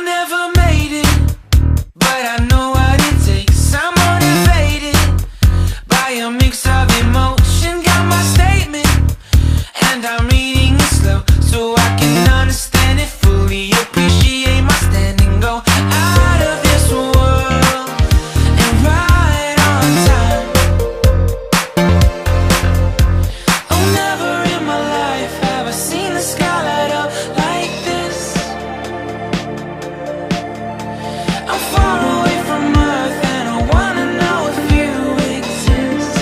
I never made it, but I know what it takes. I'm motivated by a mix of emotion. Got my statement, and I'm reading it slow so I can understand it fully. Appreciate my standing, go out of this world and right on time. Oh, never in my life have I seen the sky light up like this. I'm far away from Earth and I wanna know if you exist.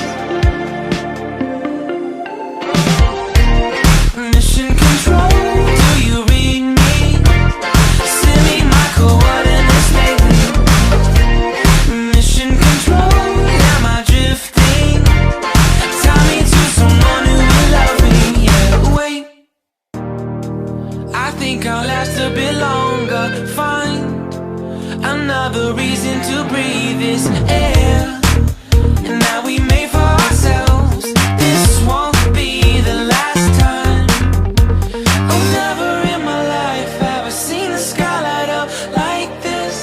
Mission control, do you read me? Send me my coordinates lately. Mission control, am I drifting? Tie me to someone who will love me. Yeah, wait, I think I'll last a bit longer. Find another reason to breathe this air, and that we made for ourselves. This won't be the last time. Oh, never in my life have I seen the sky light up like this.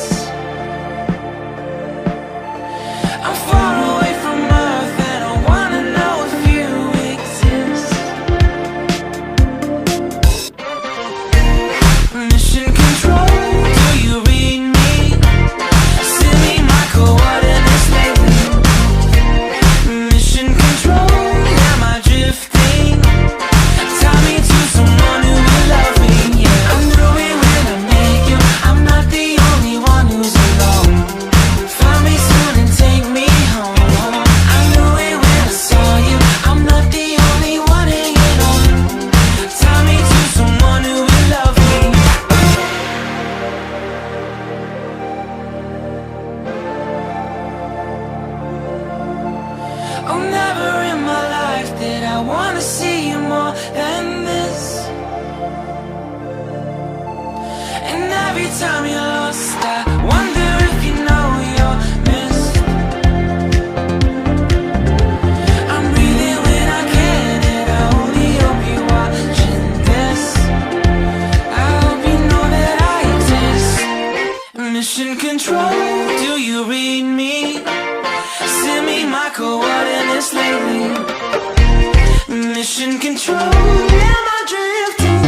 I'm far away from Earth and I wanna know if you exist. Mission control, do you read me? Send me my coordinates lately. Mission control, am I drifting? Tie me to someone who will love me. Yeah, I knew it when I met you. I'm not the only one who's alone. Find me soon and take me home. I knew it when I saw you. I'm not the only one hanging on. Tie me to someone who will love me. Oh, never in my life did I wanna see you more than this. And every time you're lost, I wonder if you know you're missed. I'm breathing when I can, and I only hope you're watching this. I hope you know that I exist. Mission control, do you read me? Send me my coordinates lately. Mission control, am I drifting?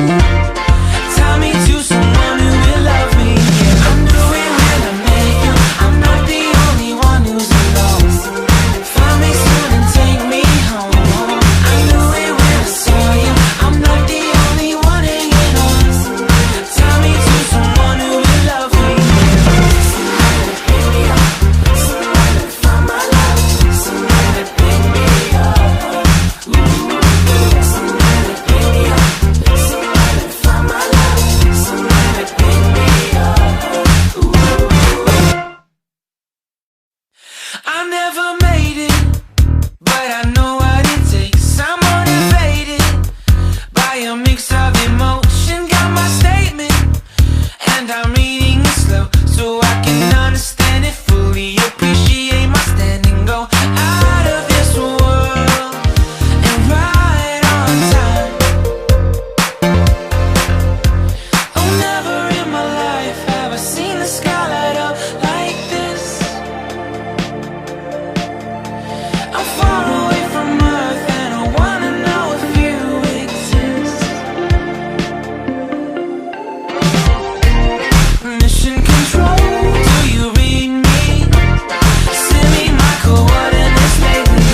Tie me to someone who will love me. Yeah, I knew it when I met you. I'm not the only one who's alone. Find me soon and take me home. I knew it when I saw you. I'm not the only one hanging on. Tie me to someone who will love me. Somebody pick me up. Somebody find my love. Somebody pick me up. Somebody pick me up. Somebody find my love. Somebody pick me up. I never made it, but I know what it takes. I'm motivated by a mix of emotion. Got my statement, and I'm reading it slow so I can understand it fully. Appreciate my standing, go out of this world and right on time. Oh, never in my life have I seen the sky light up like this. I'm far away from Earth and I wanna know if you exist. Mission control, do you read me? Send me my coordinates lately.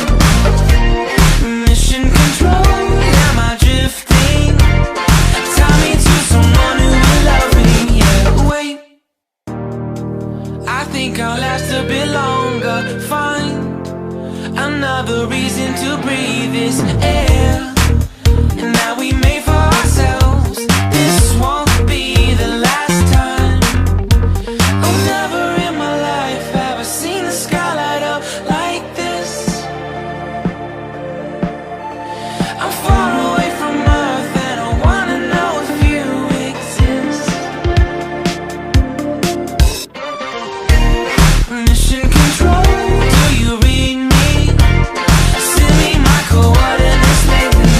Mission control, am I drifting? Tie me to someone who will love me. Yeah, wait, I think I'll last a bit longer. Find another reason to breathe this air, and that we made for ourselves. This won't be the last time. Oh, never in my life have I seen the sky light up like this. I'm far away from Earth and I wanna know if you exist. Mission control, do you read me? Send me my coordinates lately.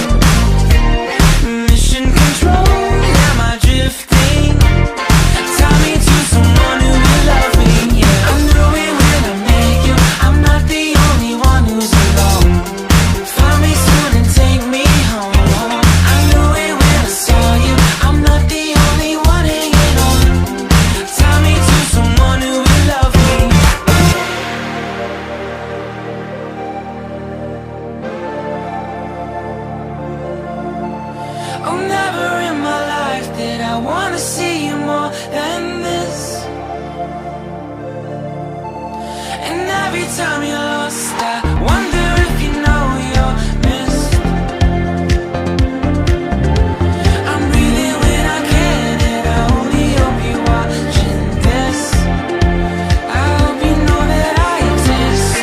time you're lost, I wonder if you know you're missed. I'm breathing when I can, and I only hope you're watching this. I hope you know that I exist.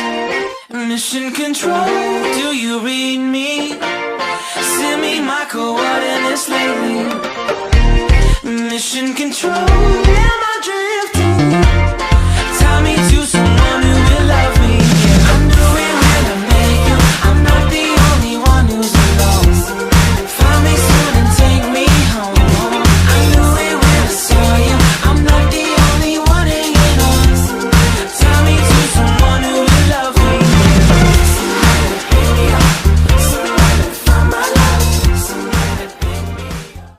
Mission control, do you read me? Send me my coordinates lately. Mission control, am I drifting?